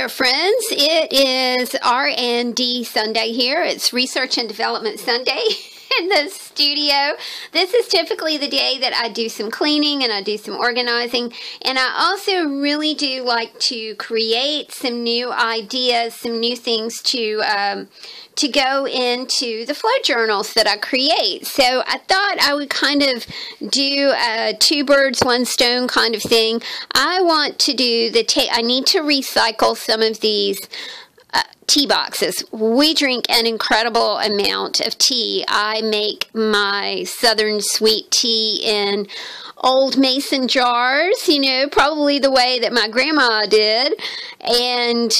there, friends. It is R&D Sunday here. It's Research and Development Sunday in the studio. This is typically the day that I do some cleaning and I do some organizing. And I also really do like to create some new ideas, some new things to go into the flow journals that I create. So I thought I would kind of do a two birds, one stone kind of thing. I want to do I need to recycle some of these tea boxes. We drink an incredible amount of tea. I make my Southern sweet tea in old mason jars, you know, probably the way that my grandma did. And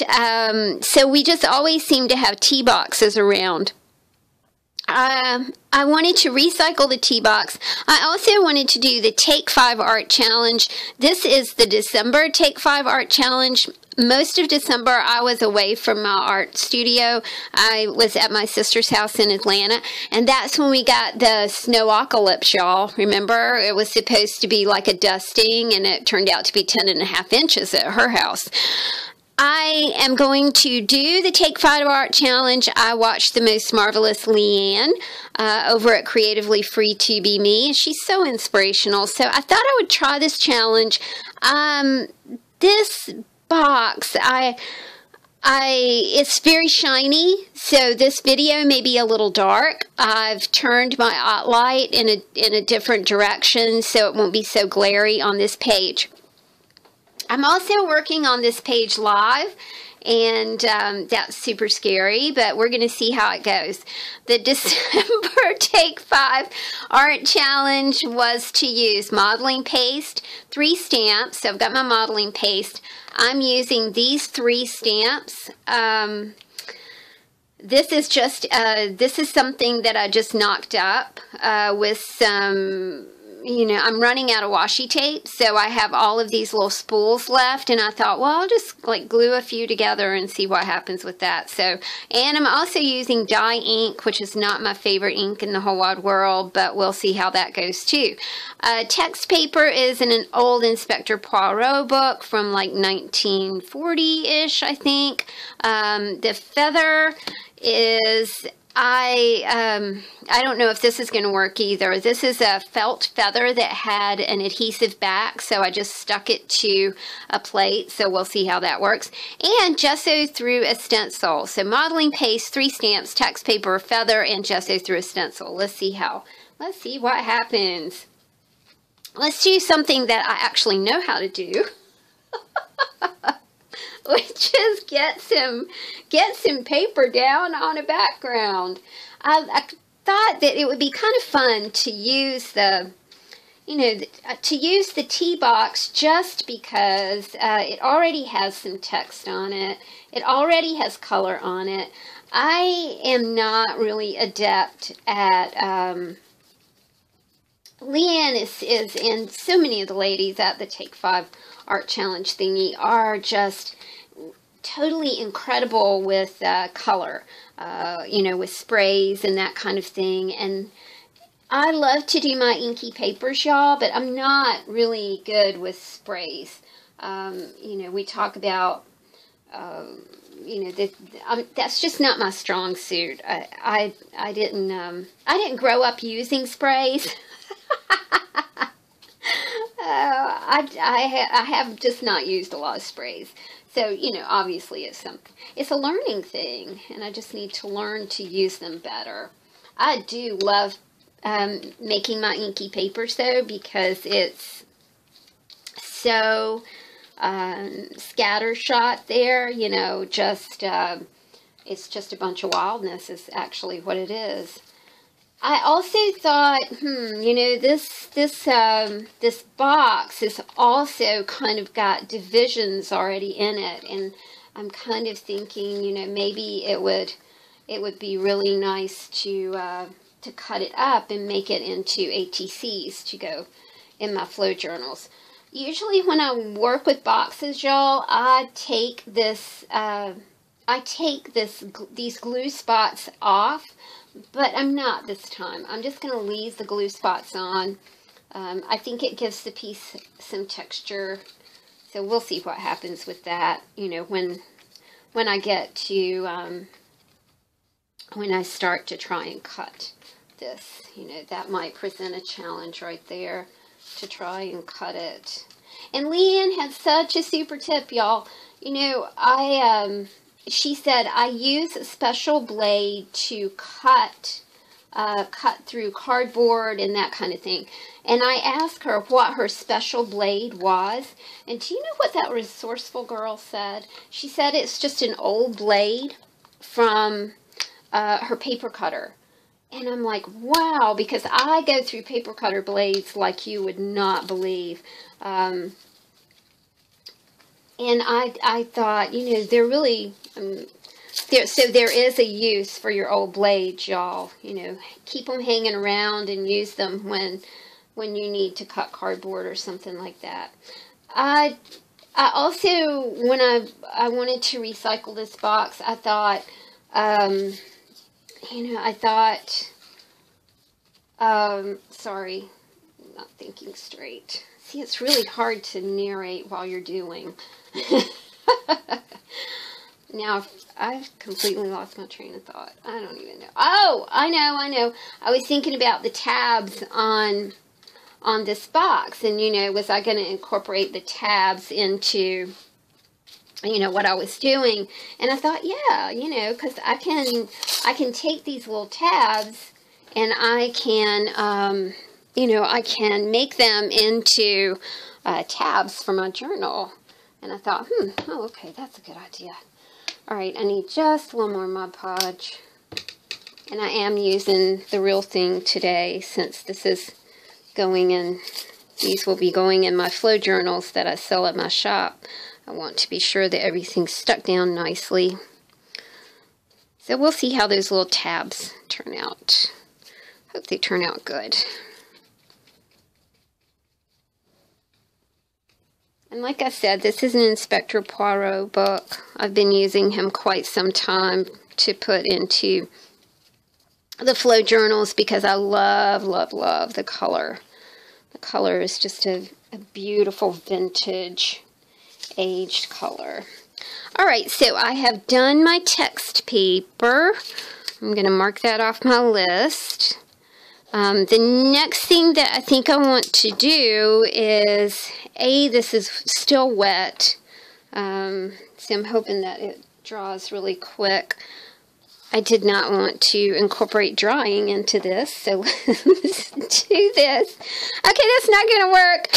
so we just always seem to have tea boxes around. I wanted to recycle the tea box. I also wanted to do the Take 5 Art Challenge. This is the December Take 5 Art Challenge. Most of December, I was away from my art studio. I was at my sister's house in Atlanta, and that's when we got the snowocalypse, y'all. Remember, it was supposed to be like a dusting, and it turned out to be 10.5 inches at her house. I am going to do the Take 5 Art Challenge. I watched the most marvelous Leanne over at Creatively Free to Be Me. She's so inspirational. So I thought I would try this challenge. This box, it's very shiny, so this video may be a little dark. I've turned my light in a different direction so it won't be so glary on this page. I'm also working on this page live, and that's super scary, but we're going to see how it goes. The December Take 5 Art Challenge was to use modeling paste, 3 stamps. So I've got my modeling paste. I'm using these 3 stamps. This is just, this is something that I just knocked up with some, you know, I'm running out of washi tape, so I have all of these little spools left, and I thought, well, I'll just like glue a few together and see what happens with that. So, and I'm also using dye ink, which is not my favorite ink in the whole wide world, but we'll see how that goes too. Text paper is in an old Inspector Poirot book from like 1940-ish, I think. The feather is, I don't know if this is going to work either. This is a felt feather that had an adhesive back, so I just stuck it to a plate, so we'll see how that works. And gesso through a stencil. So modeling paste, 3 stamps, text paper, feather, and gesso through a stencil. Let's see what happens. Let's do something that I actually know how to do. Which is get some paper down on a background. I thought that it would be kind of fun to use the, you know, to use the tea box just because it already has some text on it. It already has color on it. I am not really adept at, Leanne is, and so many of the ladies at the Take 5 Art Challenge thingy are just totally incredible with color, you know, with sprays and that kind of thing. And I love to do my inky papers, y'all, but I'm not really good with sprays. You know, we talk about, you know, that's just not my strong suit. I didn't grow up using sprays. I have just not used a lot of sprays. So, you know, obviously it's a learning thing, and I just need to learn to use them better. I do love making my inky papers, though, because it's so scattershot there, you know, just, it's just a bunch of wildness is actually what it is. I also thought, you know, this box is also kind of got divisions already in it, and I'm kind of thinking, you know, maybe it would be really nice to cut it up and make it into ATCs to go in my flow journals. Usually when I work with boxes, y'all, I take these glue spots off. But I'm not this time. I'm just going to leave the glue spots on. I think it gives the piece some texture. So we'll see what happens with that, you know, when when I get to, when I start to try and cut this. You know, that might present a challenge right there to try and cut it. And Leanne had such a super tip, y'all. You know, she said, I use a special blade to cut through cardboard and that kind of thing. And I asked her what her special blade was. And do you know what that resourceful girl said? She said it's just an old blade from her paper cutter. And I'm like, wow, because I go through paper cutter blades like you would not believe. And I thought, you know, they're really, so there is a use for your old blades, y'all. You know, keep them hanging around and use them when you need to cut cardboard or something like that. I also, when I wanted to recycle this box, I thought, you know, I thought, sorry, I'm not thinking straight. See, it's really hard to narrate while you're doing. Now, I've completely lost my train of thought. I don't even know. Oh, I know. I was thinking about the tabs on this box. And, you know, was I going to incorporate the tabs into, you know, what I was doing? And I thought, yeah, you know, because I can take these little tabs and I can, you know, I can make them into tabs for my journal. And I thought, oh, okay, that's a good idea. All right, I need just one more Mod Podge. And I am using the real thing today since this is going in, these will be going in my flow journals that I sell at my shop. I want to be sure that everything's stuck down nicely. So we'll see how those little tabs turn out. Hope they turn out good. And like I said, this is an Inspector Poirot book. I've been using him quite some time to put into the flow journals because I love, love, love the color. The color is just a beautiful vintage aged color. All right, so I have done my text paper. I'm going to mark that off my list. The next thing that I think I want to do is, this is still wet, so I'm hoping that it draws really quick. I did not want to incorporate drying into this, so let's do this. Okay, that's not going to work.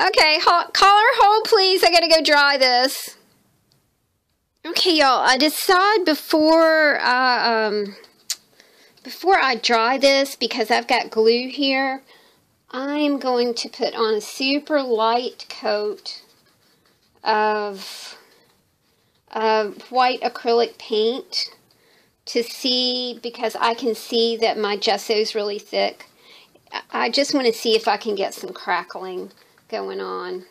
Okay, caller, hold please, I got to go dry this. Okay, y'all, I decide before I dry this, because I've got glue here, I'm going to put on a super light coat of white acrylic paint to see, because I can see that my gesso is really thick. I just want to see if I can get some crackling going on,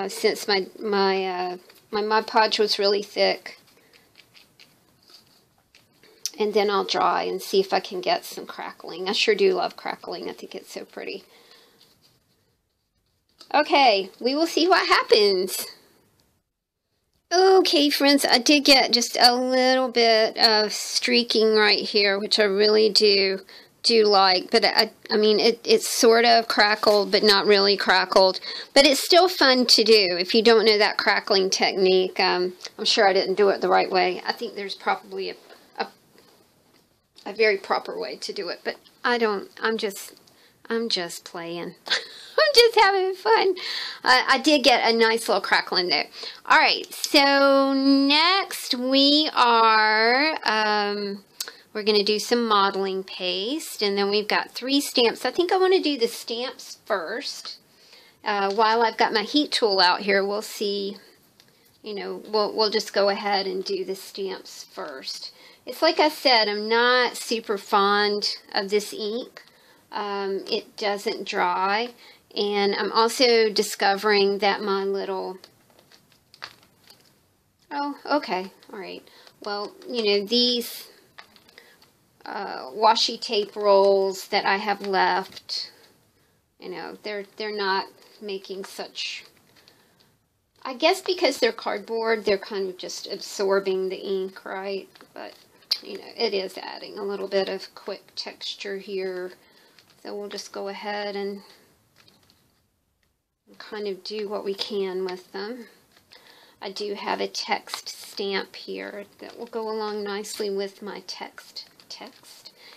since my Mod Podge was really thick. And then I'll dry and see if I can get some crackling. I sure do love crackling. I think it's so pretty. Okay, we will see what happens. Okay, friends, I did get just a little bit of streaking right here, which I really do like. But I mean, it's sort of crackled, but not really crackled. But it's still fun to do. If you don't know that crackling technique, I'm sure I didn't do it the right way. I think there's probably a very proper way to do it, but I don't. I'm just playing. I'm just having fun. I did get a nice little crackling there. All right, so next we are we're going to do some modeling paste, and then we've got 3 stamps. I think I want to do the stamps first. While I've got my heat tool out here, we'll see. You know, we'll just go ahead and do the stamps first. It's like I said, I'm not super fond of this ink. It doesn't dry. And I'm also discovering that my little... Oh, okay. All right. Well, you know, these washi tape rolls that I have left, you know, they're not making such... I guess because they're cardboard, they're kind of just absorbing the ink, right? But, you know, it is adding a little bit of quick texture here. So we'll just go ahead and kind of do what we can with them. I do have a text stamp here that will go along nicely with my text.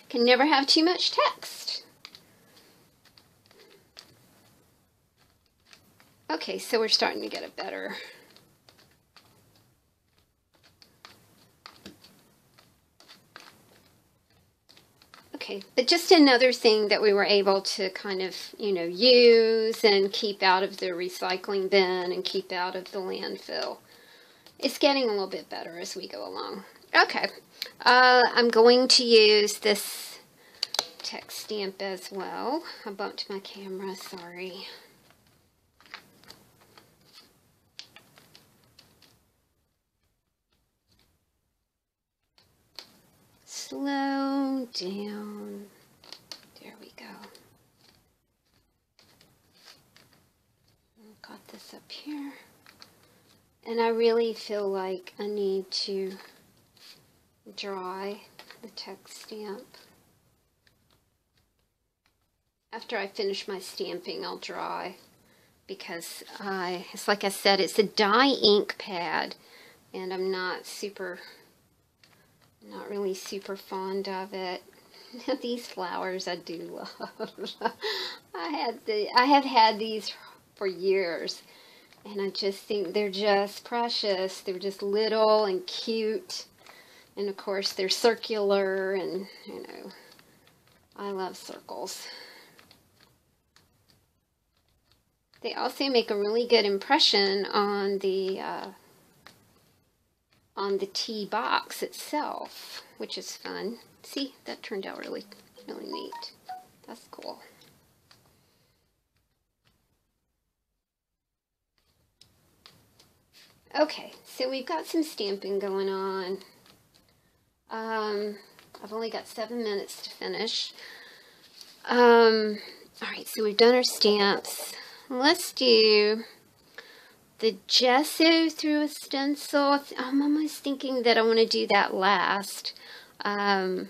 Can never have too much text. Okay, so we're starting to get a better. Okay, but just another thing that we were able to kind of, you know, use and keep out of the recycling bin and keep out of the landfill. It's getting a little bit better as we go along. Okay, I'm going to use this text stamp as well. I bumped my camera, sorry. Slow down. There we go. Got this up here. And I really feel like I need to dry the text stamp. After I finish my stamping, I'll dry because it's like I said, it's a dye ink pad and I'm not really super fond of it. These flowers I do love. I have had these for years and I just think they're just precious. They're just little and cute, and of course they're circular, and you know, I love circles. They also make a really good impression on the tea box itself, which is fun. See, that turned out really, really neat. That's cool. Okay, so we've got some stamping going on. I've only got 7 minutes to finish. All right, so we've done our stamps. Let's do the gesso through a stencil. I'm almost thinking that I want to do that last. The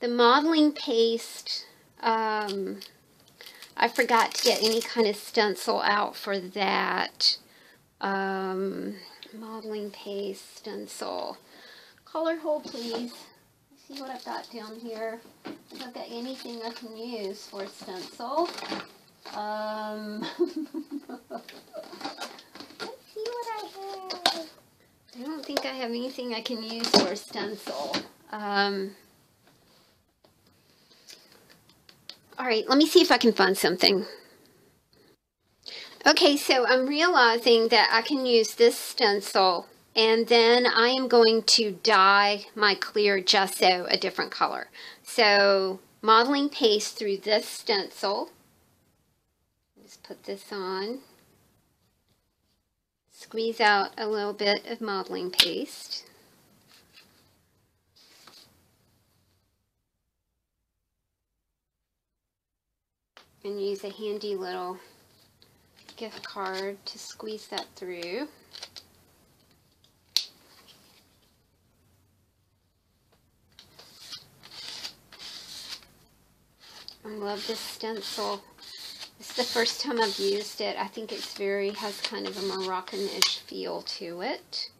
modeling paste, I forgot to get any kind of stencil out for that. Modeling paste, stencil. Color hole, please. Let's see what I've got down here. If I've got anything I can use for a stencil. Let's see what I have. I don't think I have anything I can use for a stencil. Alright, let me see if I can find something. Okay, so I'm realizing that I can use this stencil, and then I am going to dye my clear gesso a different color. So, modeling paste through this stencil. Just put this on. Squeeze out a little bit of modeling paste. And use a handy little gift card to squeeze that through. I love this stencil. This is the first time I've used it. I think it's has kind of a Moroccan-ish feel to it.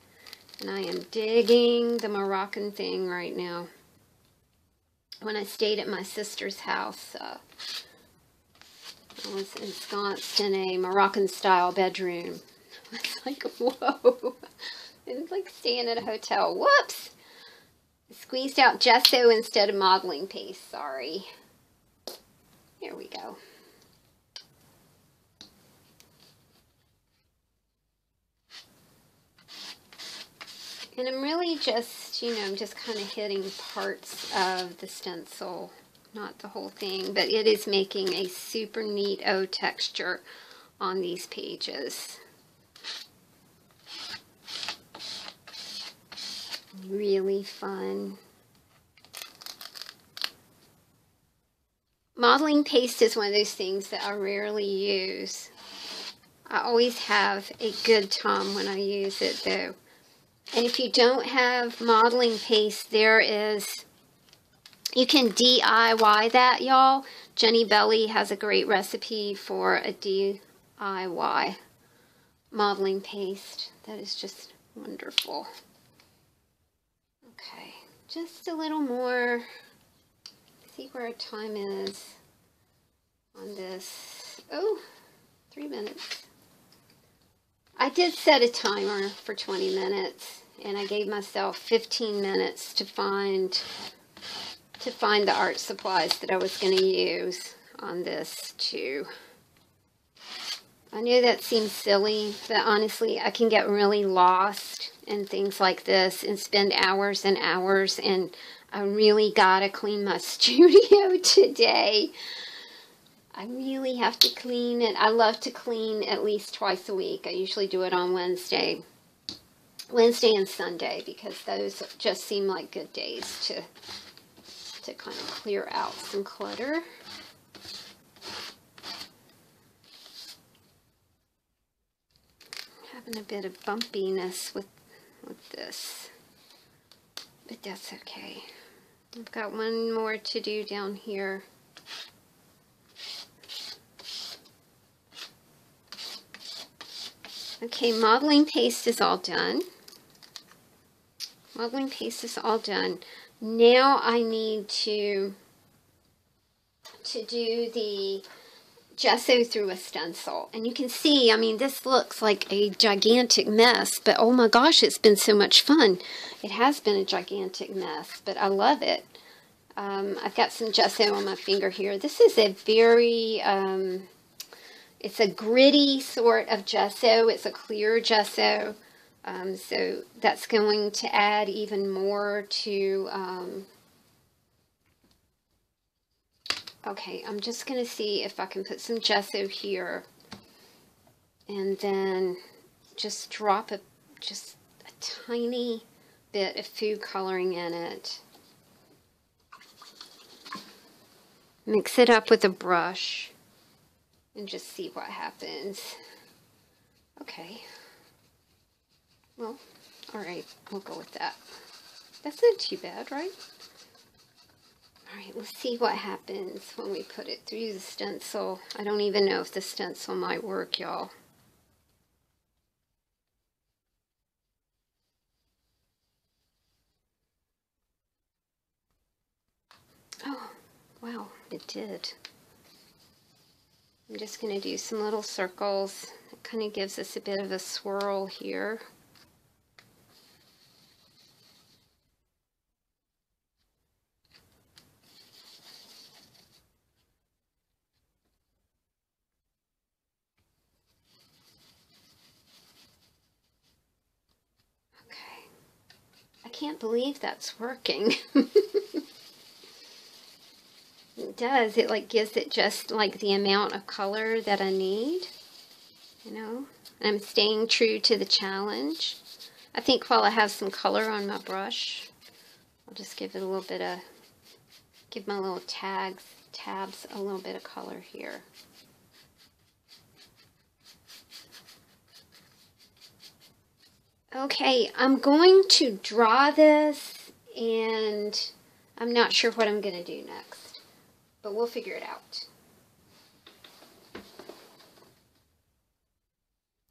And I am digging the Moroccan thing right now. When I stayed at my sister's house, I was ensconced in a Moroccan-style bedroom. It's like, whoa. It's like staying at a hotel. Whoops! I squeezed out gesso instead of modeling paste. Sorry. Here we go. And I'm really just, you know, I'm just kind of hitting parts of the stencil. Not the whole thing, but it is making a super neat texture on these pages. Really fun. Modeling paste is one of those things that I rarely use. I always have a good time when I use it though. And if you don't have modeling paste, there is, you can DIY that, y'all. Jennibellie has a great recipe for a DIY modeling paste. That is just wonderful. Okay, just a little more. See where our time is on this. Oh, 3 minutes. I did set a timer for 20 minutes, and I gave myself 15 minutes to find the art supplies that I was going to use on this too. I know that seems silly, but honestly, I can get really lost in things like this and spend hours and hours, and I really gotta clean my studio today. I really have to clean it. I love to clean at least twice a week. I usually do it on Wednesday and Sunday, because those just seem like good days to kind of clear out some clutter. I'm having a bit of bumpiness with this, but that's okay. I've got one more to do down here. Okay, modeling paste is all done. Modeling paste is all done. Now I need to do the gesso through a stencil. And you can see, I mean, this looks like a gigantic mess, but oh my gosh, it's been so much fun. It has been a gigantic mess, but I love it. I've got some gesso on my finger here. This is a very, it's a gritty sort of gesso. It's a clear gesso. So that's going to add even more to, okay, I'm just going to see if I can put some gesso here and then just drop just a tiny bit of food coloring in it. Mix it up with a brush and just see what happens. Okay. Well, alright, we'll go with that. That's not too bad, right? Alright, let's see what happens when we put it through the stencil. I don't even know if the stencil might work, y'all. Oh, wow, it did. I'm just going to do some little circles. It kind of gives us a bit of a swirl here. Okay. I can't believe that's working. It does. It like gives it just like the amount of color that I need, you know. And I'm staying true to the challenge. I think while I have some color on my brush, I'll just give it a little bit of, give my little tabs a little bit of color here. Okay, I'm going to draw this, and I'm not sure what I'm going to do next. But we'll figure it out.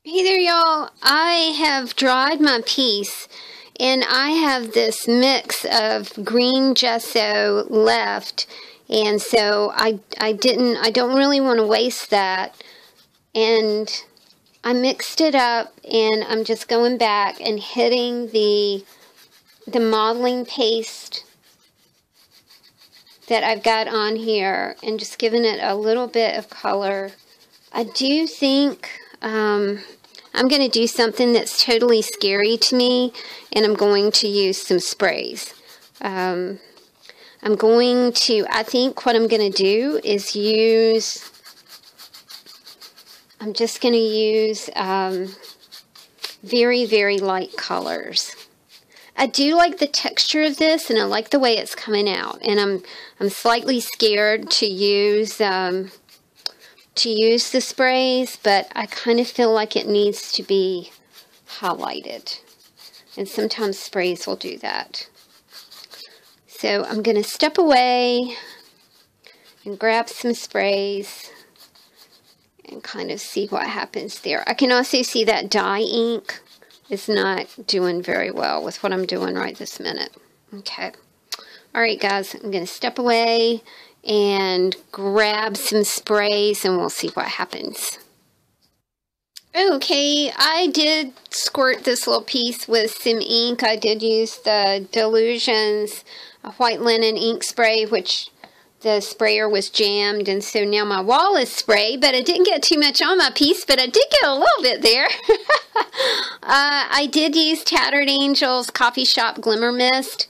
Hey there, y'all. I have dried my piece, and I have this mix of green gesso left, and so I don't really want to waste that. And I mixed it up, and I'm just going back and hitting the modeling paste that I've got on here and just giving it a little bit of color. I do think I'm going to do something that's totally scary to me, and I'm going to use some sprays. I think what I'm going to do is I'm just going to use very, very light colors. I do like the texture of this, and I like the way it's coming out. And I'm slightly scared to use to use the sprays, but I kind of feel like it needs to be highlighted. And sometimes sprays will do that. So I'm going to step away and grab some sprays and kind of see what happens there. I can also see that dye ink is not doing very well with what I'm doing right this minute. Okay. All right, guys, I'm going to step away and grab some sprays and we'll see what happens. Okay, I did squirt this little piece with some ink. I did use the Delusions white linen ink spray, which the sprayer was jammed, and so now my wall is sprayed, but I didn't get too much on my piece, but I did get a little bit there. I did use Tattered Angels Coffee Shop Glimmer Mist.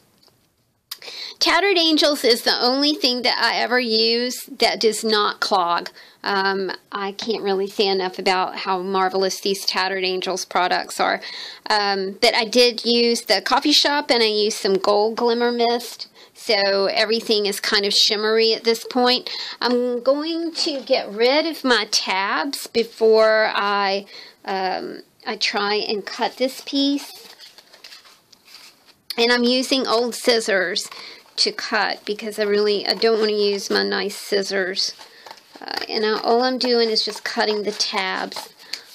Tattered Angels is the only thing that I ever use that does not clog. I can't really say enough about how marvelous these Tattered Angels products are. But I did use the Coffee Shop, and I used some gold glimmer mist. So everything is kind of shimmery at this point. I'm going to get rid of my tabs before I try and cut this piece. And I'm using old scissors to cut because I don't want to use my nice scissors. All I'm doing is just cutting the tabs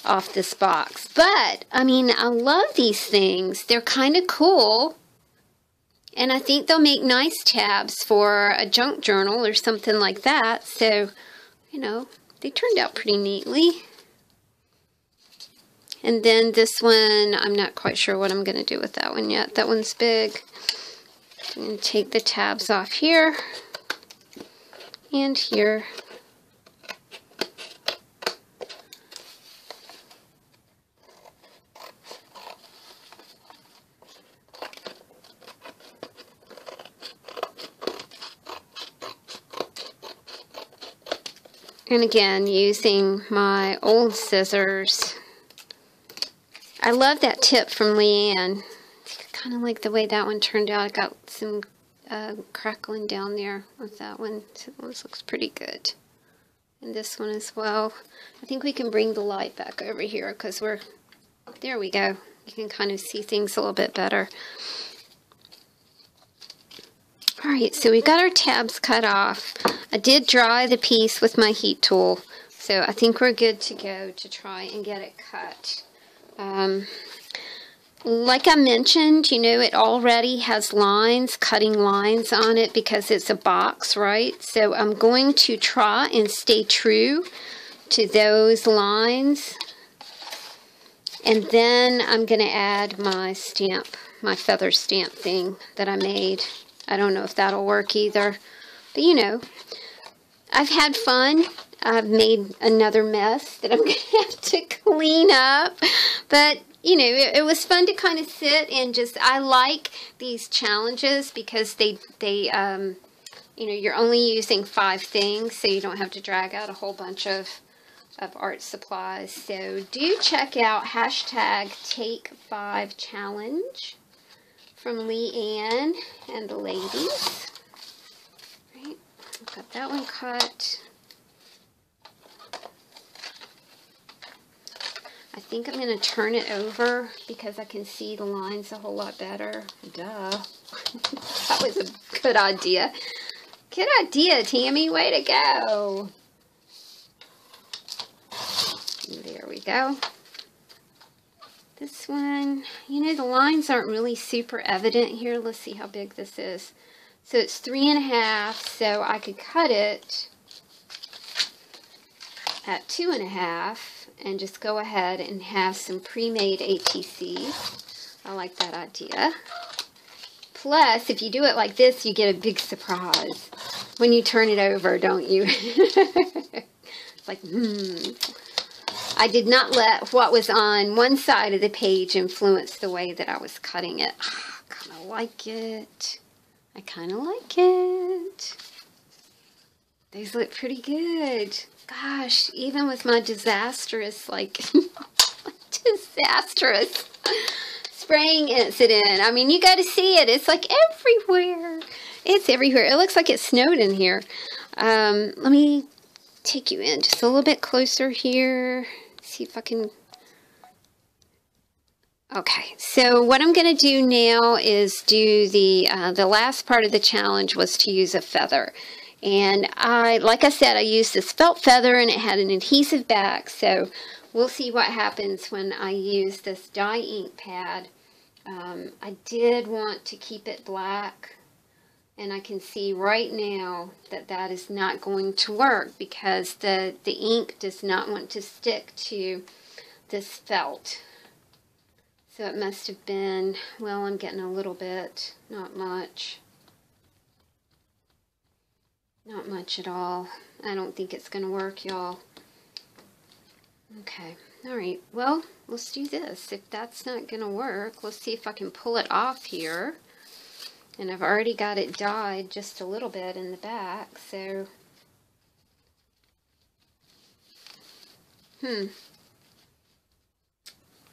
off this box. But, I mean, I love these things. They're kind of cool. And I think they'll make nice tabs for a junk journal or something like that. So, you know, they turned out pretty neatly. And then this one, I'm not quite sure what I'm going to do with that one yet. That one's big. I'm going to take the tabs off here and here. And again, using my old scissors. I love that tip from Leanne. I kind of like the way that one turned out. I got some crackling down there with that one. So that one looks pretty good. And this one as well. I think we can bring the light back over here because there we go. You can kind of see things a little bit better. Alright, so we got our tabs cut off. I did dry the piece with my heat tool, so I think we're good to go to try and get it cut. Like I mentioned, you know, it already has lines, cutting lines on it because it's a box, right? So I'm going to try and stay true to those lines. And then I'm going to add my stamp, my feather stamp thing that I made. I don't know if that'll work either. But, you know, I've had fun. I've made another mess that I'm going to have to clean up. But, you know, it was fun to kind of sit and just, I like these challenges because they you know, you're only using 5 things, so you don't have to drag out a whole bunch of art supplies. So do check out #Take5Challenge. From Leanne and the ladies. Right, I've got that one cut. I think I'm going to turn it over because I can see the lines a whole lot better. Duh. That was a good idea. Good idea, Tammy. Way to go. There we go. This one, you know, the lines aren't really super evident here. Let's see how big this is. So it's 3.5, so I could cut it at 2.5 and just go ahead and have some pre-made ATC. I like that idea. Plus, if you do it like this, you get a big surprise when you turn it over, don't you? It's like, I did not let what was on one side of the page influence the way that I was cutting it. I kind of like it. I kind of like it. These look pretty good. Gosh, even with my disastrous, disastrous spraying incident. I mean, you got to see it. It's like everywhere. It's everywhere. It looks like it snowed in here. Let me take you in just a little bit closer here. See if I can... Okay, so what I'm going to do now is do the last part of the challenge was to use a feather. And like I said, I used this felt feather and it had an adhesive back, so we'll see what happens when I use this dye ink pad. I did want to keep it black, and I can see right now that that is not going to work because the ink does not want to stick to this felt. So it must have been, well, I'm getting a little bit, not much. Not much at all. I don't think it's going to work, y'all. Okay, all right, well, let's do this. If that's not going to work, let's see if I can pull it off here. And I've already got it dyed just a little bit in the back, so...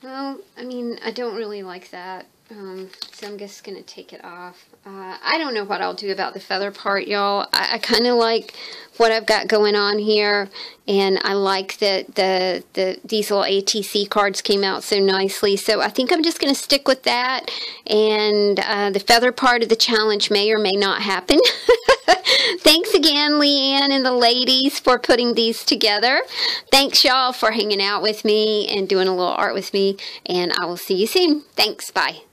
Well, I mean, I don't really like that, so I'm just going to take it off. I don't know what I'll do about the feather part, y'all. I kind of like what I've got going on here, and I like that these little ATC cards came out so nicely, so I think I'm just going to stick with that, and the feather part of the challenge may or may not happen. Thanks again, Leanne and the ladies, for putting these together. Thanks, y'all, for hanging out with me and doing a little art with me, and I will see you soon. Thanks, bye.